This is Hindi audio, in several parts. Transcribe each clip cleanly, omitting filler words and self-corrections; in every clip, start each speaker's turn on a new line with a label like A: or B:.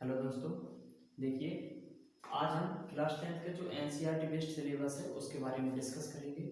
A: हेलो दोस्तों, देखिए आज हम क्लास 10th के जो एनसीईआरटी बेस्ड सिलेबस है उसके बारे में डिस्कस करेंगे।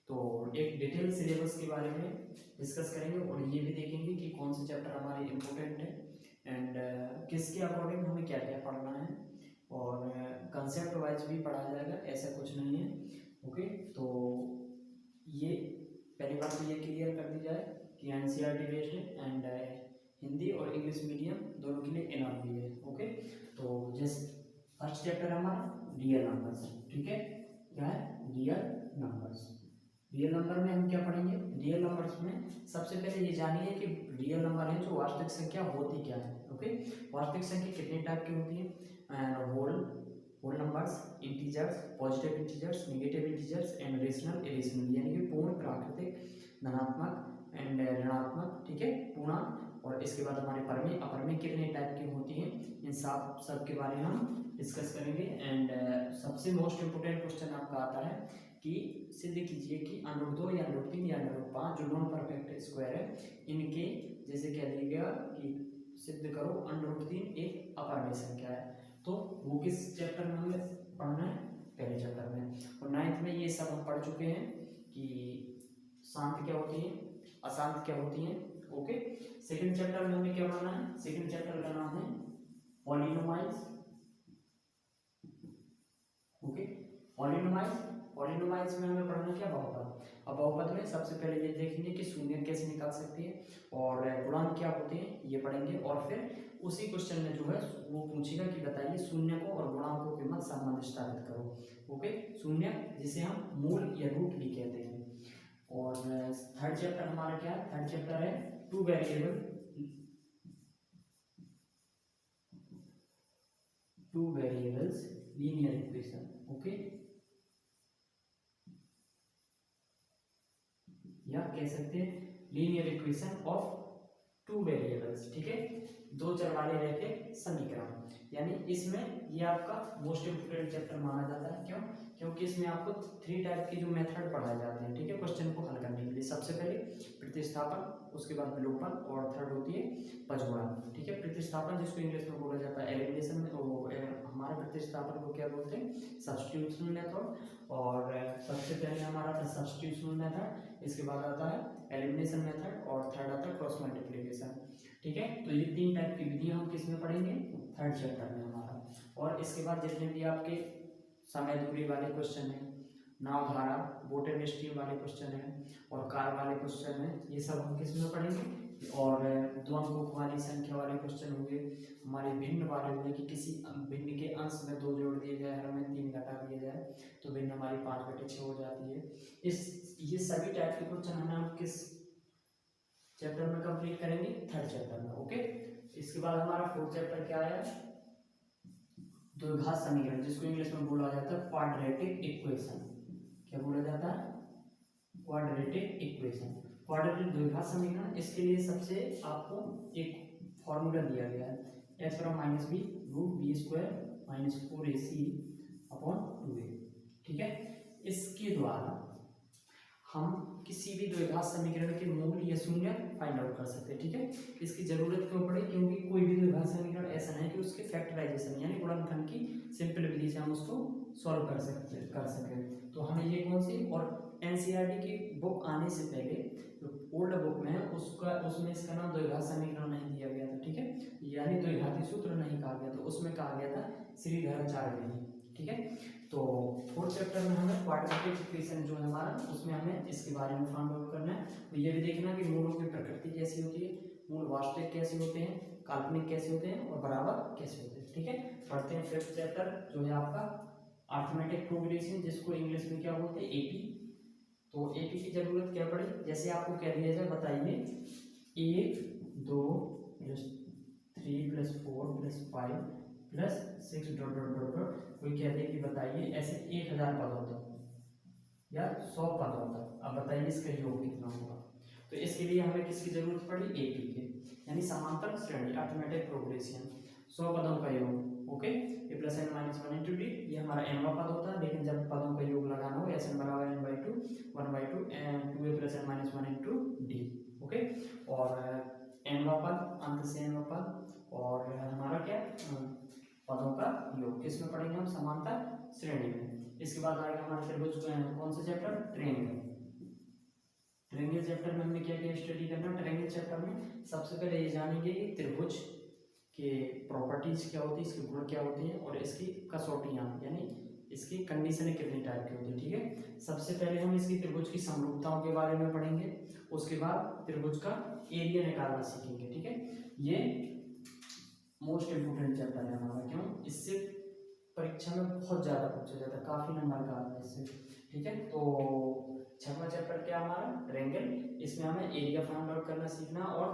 A: तो एक डिटेल सिलेबस के बारे में डिस्कस करेंगे और ये भी देखेंगे कि कौन से चैप्टर हमारे इम्पोर्टेंट है एंड किसके अकॉर्डिंग हमें क्या क्या पढ़ना है और कंसेप्ट वाइज भी पढ़ा जाएगा, ऐसा कुछ नहीं है। ओके, तो ये पहली बात तो ये क्लियर कर दी जाए कि एनसीईआरटी बेस्ड है एंड हिंदी और इंग्लिश मीडियम दोनों के लिए इनफ भी है। ओके, तो जैसे फर्स्ट चैप्टर हमारा रियल नंबर्स, ठीक है। क्या है? Real numbers. रियल नंबर में हम क्या पढ़ेंगे? रियल नंबर्स में सबसे पहले ये जानिए कि रियल नंबर है जो वास्तविक संख्या होती क्या है। ओके, वास्तविक संख्या कितने टाइप की होती है? Whole numbers, integers, positive integers, negative integers and rational irrational, यानी कि पूर्ण, प्राकृतिक, धनात्मक एंड ऋणात्मक, ठीक है, पूर्णांक। और इसके बाद हमारे परमेय अपरमेय कितने टाइप की होती हैं, इन सब के बारे में हम डिस्कस करेंगे। एंड सबसे मोस्ट इम्पोर्टेंट क्वेश्चन आपका आता है कि सिद्ध कीजिए कि √2 या √3 या √5 जो नॉन परफेक्ट स्क्वायर है इनके जैसे कह दिया गया कि सिद्ध करो √3 एक अपरमेय संख्या है। तो वो किस चैप्टर में हमें पढ़ना है? पहले चैप्टर में। और 9th में ये सब हम पढ़ चुके हैं कि शांत क्या होती है, अशांत क्या होती है। ओके, सेकंड चैप्टर में हमें क्या पढ़ना है? सेकंड चैप्टर का नाम है पॉलिनोमाइज। ओके, पॉलिनोमाइज में हमें पढ़ना क्या? बहुपद। अब बहुपद में सबसे पहले ये देखेंगे कि शून्य कैसे निकाल सकती है और गुणांक क्या होते हैं, ये पढ़ेंगे। और फिर उसी क्वेश्चन में जो है वो पूछेगा कि बताइए शून्य को और गुणांकों के मध्य संबंध स्थापित करो। ओके, शून्य जिसे हम मूल या रूट भी कहते हैं। और थर्ड चैप्टर हमारा क्या है? थर्ड चैप्टर है two variables linear equation. Okay, या कह सकते हैं linear equation of two variables, ठीक है, दो चर वाले रैखिक समीकरण। यानी इसमें ये आपका मोस्ट इम्पोर्टेंट चैप्टर माना जाता है। क्यों? क्योंकि इसमें आपको 3 टाइप के जो मेथड पढ़ाए जाते हैं, ठीक है, क्वेश्चन को हल करने के लिए। सबसे पहले प्रतिस्थापन, उसके बाद विलोपन और थर्ड होती है पचगुणा। ठीक है, प्रतिस्थापन जिसको इंग्लिश में बोला जाता है एलिमिनेशन में, हमारे प्रतिस्थापन को क्या बोलते हैं? Substitution method. और सबसे पहले हमारा था सब्स्टिट्यूशन मेथड, इसके बाद आता है एलिमिनेशन मेथड और थर्ड आता है क्रॉस मल्टीप्लिकेशन। ठीक है, तो ये 3 टाइप की विधियां हम किस में पढ़ेंगे? थर्ड चैप्टर में हमारा। और इसके बाद जितने भी आपके समय दूरी वाले क्वेश्चन है, नाव धारा, बोटन स्ट्रीम वाले क्वेश्चन है और कार वाले क्वेश्चन है, ये सब हम किस में पढ़ेंगे? और द्वंद्व वाली संख्या वाले क्वेश्चन होंगे, हमारे भिन्न वाले होंगे कि किसी भिन्न के अंश में 2 जोड़ दिए जाए, हर में 3 घटा दिया जाए तो भिन्न हमारी 5/6 हो जाती है। ये सभी टाइप के क्वेश्चन हमें किस चैप्टर में कंप्लीट करेंगे? थर्ड चैप्टर में। ओके, इसके बाद हमारा फोर्थ चैप्टर क्या आया? द्विघात समीकरण, जिसको इंग्लिश में बोला जाता है क्वाड्रेटिक इक्वेशन। क्या बोला जाता है? क्वाड्रेटिक इक्वेशन, क्वाड्रेटिक द्विघात समीकरण। इसके लिए सबसे आपको एक फॉर्मूला दिया गया है, x⁻b √b² - 4ac upon 2a। ठीक है, इसके द्वारा हम किसी भी द्विघात समीकरण के मूल या शून्य फाइंड आउट कर सकते हैं। ठीक है, इसकी जरूरत क्यों पड़ी? क्योंकि कोई भी द्विघात समीकरण ऐसा नहीं कि उसके फैक्टराइजेशन यानी गुणनखंड की सिंपल विधि से हम उसको सॉल्व कर सके। तो हमें ये कौन सी, और एनसीईआरटी की बुक आने से पहले जो ओल्ड बुक में है उसमें इसका नाम द्विघात समीकरण नहीं दिया गया था। ठीक है, यानी द्विघाती सूत्र नहीं कहा गया था, उसमें कहा गया था श्रीधराचार्य विधि। ठीक है, तो फोर्थ चैप्टर में हमें क्वाड्रेटिक इक्वेशन जो है हमारा, उसमें हमें इसके बारे में फाइंड आउट करना है। तो ये भी देखना कि मूलों की प्रकृति कैसी होती है, मूल वास्तविक कैसे होते हैं, काल्पनिक कैसे होते हैं और बराबर कैसे होते हैं। ठीक है, पढ़ते हैं फिफ्थ चैप्टर जो है आपका अरिथमेटिक प्रोग्रेशन, जिसको इंग्लिश में क्या बोलते हैं? एपी। तो एपी की जरूरत क्या पड़ी? जैसे आपको कह दिया जाए बताइए 1 2 + 3 + 4 + 5 + 6 ... कोई कहते हैं कि बताइए ऐसे 1000 पदों तक या 100 पदों तक, अब बताइए इसका योग कितना होगा? तो इसके लिए हमें किसकी जरूरत पड़ी? एपी के, यानी समांतर श्रेणी अरिथमेटिक प्रोग्रेशन, 100 पदों का योग। ओके, a + n - 1 × d, ये हमारा nवां पद होता है, लेकिन जब पदों का योग लगाना हो Sn = n/2 1/2 and 2a + n - 1 × d। Okay, और nवां पद, अंत से nवां पद, और हमारा क्या पदों का योग। किस में पढ़ेंगे हम? समांतर श्रेणी में। इसके बाद आएगा हमारा त्रिभुज, कौन सा चैप्टर? ट्रायंगल। ट्रायंगल चैप्टर में हमने क्या क्या स्टडी करना? ट्रायंगल चैप्टर में सबसे पहले ये जानेंगे कि त्रिभुज के प्रॉपर्टीज क्या होती है, इसके गुण क्या होते हैं और इसकी कसौटियाँ यानी इसकी कंडीशनें कितने टाइप की होती है। ठीक है, सबसे पहले हम इसकी त्रिभुज की समरूपताओं के बारे में पढ़ेंगे, उसके बाद त्रिभुज का एरिया निकालना सीखेंगे। ठीक है, ये मोस्ट इम्पोर्टेंट चैप्टर है हमारा। क्यों? इससे परीक्षा में बहुत ज़्यादा पूछा जाता है, काफ़ी नंबर का आता है इससे। ठीक है, तो छठवां चैप्टर क्या हमारा? ट्रायंगल। इसमें हमें एरिया फाइंड आउट करना सीखना और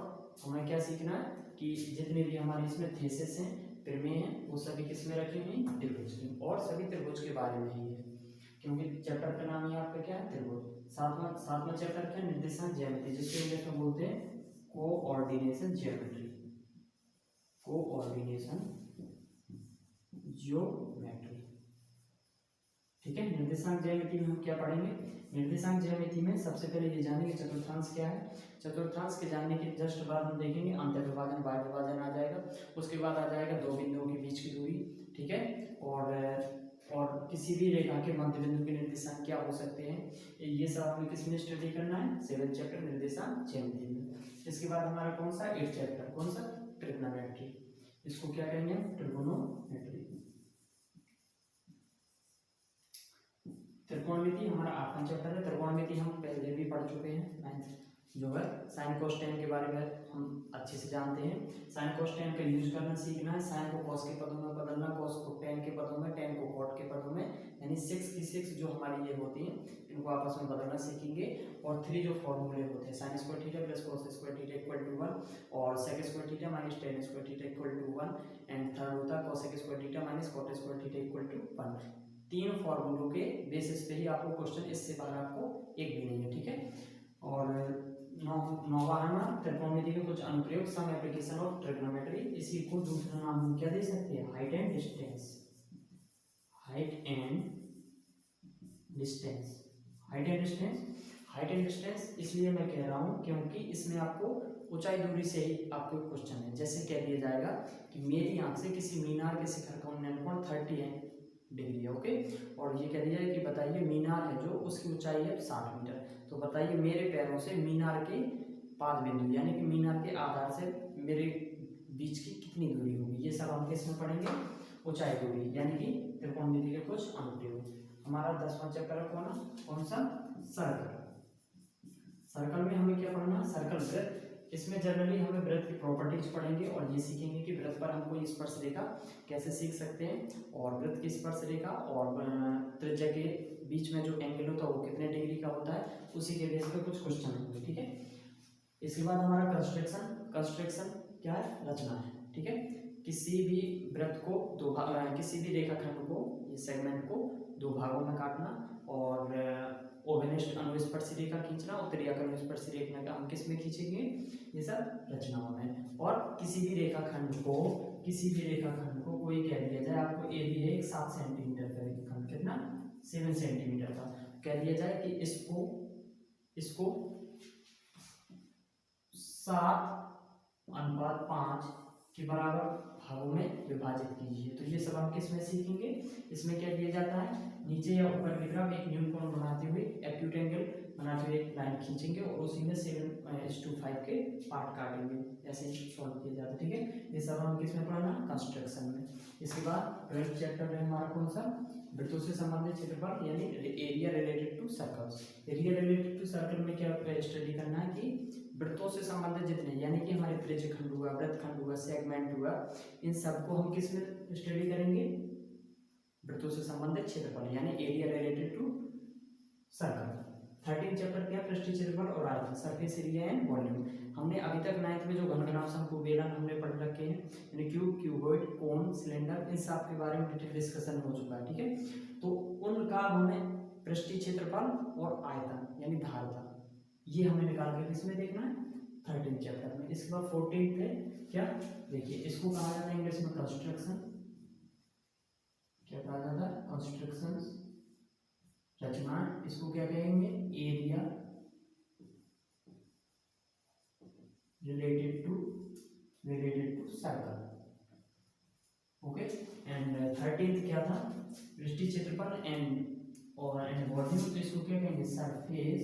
A: हमें क्या सीखना है कि जितने भी हमारे इसमें थेसिस हैं, प्रमेय हैं, वो सभी किस में रखी हुई? त्रिभुज की, और सभी त्रिभुज के बारे में ही है, क्योंकि चैप्टर का नाम ही आपका क्या है? त्रिभुज। सातवां चैप्टर क्या? निर्देशांक ज्यामिति, जिसके इंग्लिश में बोलते हैं कोऑर्डिनेशन ज्योमेट्री। Coordination geometry. ठीक है, निर्देशांक ज्यामिति में हम क्या पढ़ेंगे? निर्देशांक ज्यामिति में सबसे पहले ये जानेंगे चतुर्थांश क्या है। चतुर्थांश के जानने के जस्ट बाद हम देखेंगे अंतर्विभाजन, बाह्य विभाजन आ जाएगा। उसके बाद आ जाएगा दो बिंदुओं के बीच की दूरी। ठीक है, और किसी भी रेखा के मध्य बिंदु के निर्देशांक क्या हो सकते हैं, ये सब हमें किस में स्टडी करना है? 7th चैप्टर निर्देशांक ज्यामिति में। इसके बाद हमारा कौन सा? 8th चैप्टर, कौन सा? ट्रिग्नोमेट्री। इसको क्या कहेंगे? ट्रिगोनोमेट्री। त्रिकोणमिति हमारा 8वां चैप्टर है। त्रिकोणमिति हम पहले भी पढ़ चुके हैं, 9th जो है। साइन कोस टेन के बारे में हम अच्छे से जानते हैं। साइन कोस टेन का यूज करना सीखना है। साइन को कॉस के पदों में बदलना, कॉस को टेन के पदों में, टेन को कॉट के पदों में, यानी 6 की 6 जो हमारी ये होती हैं, इनको आपस में बदलना सीखेंगे। और 3 जो फॉर्मूले होते हैं, sine square theta plus cos square theta equal to 1, और sec square theta minus tan square theta equal to 1, and third होता है cosec square theta minus cot square theta equal to 1। 3 फॉर्मूलों के बेसिस पे ही आपको क्वेश्चन, इससे बाहर आपको एक भी नहीं है। ठीक है, और नौवां है हमारा त्रिकोणमिति के कुछ अनुप्रयोग, सम एप्लीकेशन ऑफ ट्रिग्नोमेट्री। इसी को दूसरा नाम हम क्या दे सकते हैं? Height and distance. Height and distance. Height and distance. Height and distance इसलिए मैं कह रहा हूँ क्योंकि इसमें आपको ऊंचाई दूरी से ही आपको क्वेश्चन है। जैसे कह दिया जाएगा कि मेरी आंख से किसी मीनार के शिखर का उन्नयन कोण 30 डिग्री है। ओके, और ये कह दिया है कि बताइए मीनार है जो, उसकी ऊंचाई है 60 मीटर। तो बताइए मेरे पैरों से मीनार के पाद बिंदु यानी कि मीनार के आधार से मेरे बीच की कितनी दूरी होगी। ये सब हम किसमें पढ़ेंगे? ऊंचाई दूरी, यानी कि त्रिकोणमिति के कुछ अनुप्रयोग। हमारा 10वां चैप्टर है कौन सा? सर्कल। सर्कल में हमें क्या पढ़ना? सर्कल, वृत्त। इसमें जनरली हमें वृत्त की प्रॉपर्टीज पढ़ेंगे और ये सीखेंगे कि वृत्त पर हम कोई स्पर्श रेखा कैसे सीख सकते हैं, और वृत्त की स्पर्श रेखा और त्रिज्या के बीच में जो एंगल होता है वो कितने डिग्री का होता है, उसी के बेस पे कुछ क्वेश्चन होंगे। ठीक है, इसके बाद हमारा कंस्ट्रक्शन। कंस्ट्रक्शन क्या है? रचना है। ठीक है, किसी भी वृत्त को किसी भी रेखाखंड को, ये सेगमेंट को 2 भागों में काटना, और ओवेनिस्ट अनुस्पर्शी रेखा खींचना, और त्रिज्या अनुस्पर्शी रेखा हम किस में खींचेंगे? ये सब रचनाओं में। और किसी भी रेखाखंड को कोई कह दिया जाए, आपको ए बी है 7 सेंटीमीटर का रेखाखंड, कितना? 7 सेंटीमीटर का। कह दिया जाए कि इसको 7:5 के बराबर भागों में विभाजित कीजिए। तो ये सब हम किस में सीखेंगे? इसमें क्या दिया जाता है? नीचे या ऊपर की तरफ एक न्यून कोण बनाते हुए, एक्यूट एंगल बनाते हुए एक लाइन खींचेंगे और उसी में 7:5 के पार्ट काटेंगे। ऐसे सॉल्व किया जाता है। ठीक है, ये सब हम किस में पढ़ना? कंस्ट्रक्शन में। इसके बाद 12th चैप्टर है हमारा कौन सा? वृत्तों से संबंधित क्षेत्रफल, यानी area related to circles. Area related to circle में क्या स्टडी करना है कि वृत्तों से संबंधित जितने, यानी कि हमारे त्रिज्यखंड हुआ, वृत्तखंड हुआ, सेगमेंट हुआ, इन सबको हम किस में स्टडी करेंगे? वृत्तों से संबंधित क्षेत्रफल, यानी area related to circle. 13 chapter क्या? पृष्ठीय क्षेत्रफल और आयतन, सरफेस एरिया एंड वॉल्यूम। हमने अभी तक 9th में जो घनघनाभ, शंकु, बेलन हमने पढ़ रखे हैं, यानी क्यूब, क्यूबॉइड, कोन, सिलेंडर, इन सब के बारे में डिटेल डिस्कशन हो चुका है। ठीक है, तो उनका हमें पृष्ठीय क्षेत्रफल और आयतन यानी धारता, ये हमें निकाल के किसमें देखना है? 13 चैप्टर में। इसके बाद 14 है क्या? देखिए, इसको कहा जाता है इंग्लिश में कंस्ट्रक्शन। क्या कहा जाता है? कंस्ट्रक्शन, रचना। इसको क्या कहेंगे? Area related to circle. Okay, and 13th क्या था, पृष्ठीय क्षेत्रफल एंड वॉल्यूम, तो इसको क्या कहेंगे, surface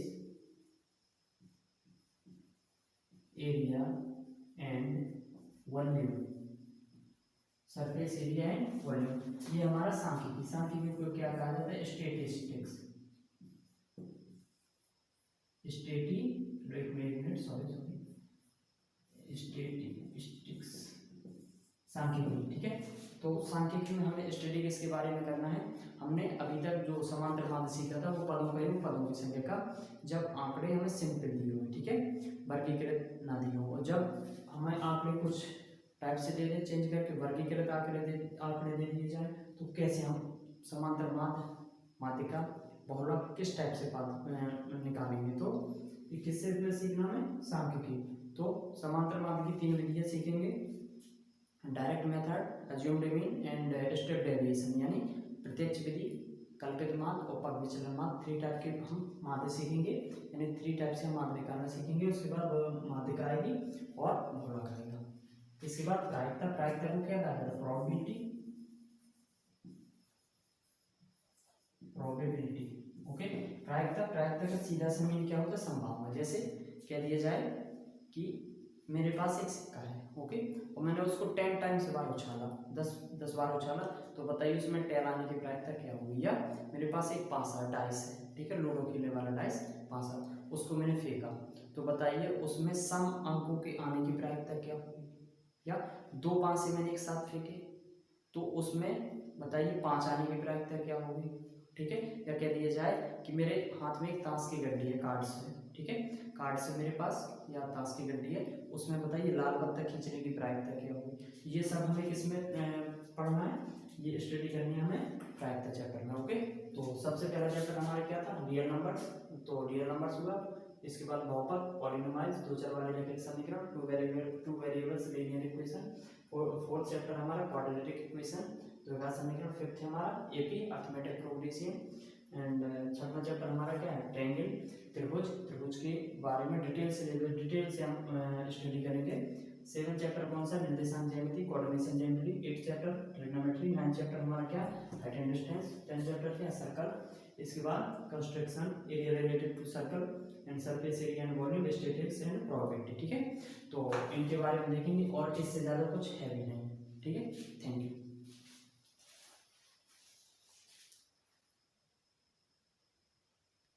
A: area and volume, surface area and volume. ये हमारा सांख्यिकी, सांख्यिकी को क्या कहा जाता है, स्टैटिस्टिक्स, स्टैटिस्टिक्स सांख्यिकी, ठीक है। तो सांख्यिकी में हमें स्टैटिस्टिक्स के बारे में करना है। हमने अभी तक जो समांतर माध्य सीखा था वो पदों का योग, पदों की संख्या का, जब आंकड़े हमें सिंपल दिए हुए, ठीक है, वर्गीकृत ना दिए हो, और जब हमें आंकड़े कुछ टाइप से दे दे, चेंज करके वर्गीकृत आंकड़े दे दिए जाए, तो कैसे हम समांतर माध्य का बहुलक किस टाइप से निकालेंगे। तो ये किससे सीखना है, सांख्यिकी। तो समांतर माध्य की 3 विधियां सीखेंगे, direct method, assumed mean and step deviation, यानी प्रत्यक्ष विधि, कल्पित माध्य और पग विचलन माध्य, 3 टाइप के हम माध्य सीखेंगे, यानी 3 टाइप से हम माध्य निकालना सीखेंगे। उसके बाद माध्यिका आएगी और बहुलक आएगा। इसके बाद प्रायिकता, प्रायिकता को क्या कहा जाता है, प्रोबेबिलिटी, ओके। प्रायिकता का सीधा सा मीन क्या होता है, संभावना। जैसे कह दिया जाए कि मेरे पास एक सिक्का है, ओके, और मैंने उसको 10 टाइम्स बार उछाला, 10 बार उछाला, तो बताइए उसमें टेल आने की प्रायिकता क्या होगी। या मेरे पास एक पासा डाइस है, ठीक है, लूडो खेलने वाला डाइस पासा, उसको मैंने फेंका, तो बताइए उसमें सम अंकों के आने की प्रायिकता क्या होगी। या 2 पासे मैंने एक साथ फेंके, तो उसमें बताइए 5 आने की प्रायिकता क्या होगी, ठीक है। या कह दिया जाए कि मेरे हाथ में एक ताश की गड्डी है, कार्ड्स है, ठीक है, कार्ड से मेरे पास या ताश की गड्डी है, उसमें बताइए लाल पत्ता खींचने की प्रायिकता क्या होगी। ये सब हमें किसमें पढ़ना है, ये स्टडी करनी है हमें, प्रायिकता चैप्टर में, ओके। तो सबसे पहला चैप्टर हमारा क्या था, रियल नंबर, तो रियल नंबर्स हुआ। इसके बाद बहुपद, पॉलिनोमाइल्स, 2 चर वाले रैखिक समीकरण, two variables linear equation. Fourth chapter हमारा क्वाड्रेटिक इक्वेशन, द्विघात समीकरण। फिफ्थ हमारा एपी, अर्थमेटिक प्रोग्रेशन। एंड छठवां चैप्टर हमारा क्या है, ट्रायंगल, त्रिभुज के बारे में डिटेल से हम स्टडी करेंगे। 7 चैप्टर कौन सा, निर्देशांक ज्यामिति, coordination geometry. 8 chapter trigonometry. 9 chapter हमारा क्या, हाइट एंड डिस्टेंस। 10 चैप्टर क्या, सर्कल। इसके बाद construction, area related to circle and surface area and volume, statistics and probability, ठीक है। तो इनके बारे में देखेंगे, और इससे ज़्यादा कुछ है भी नहीं, ठीक है। Thank you.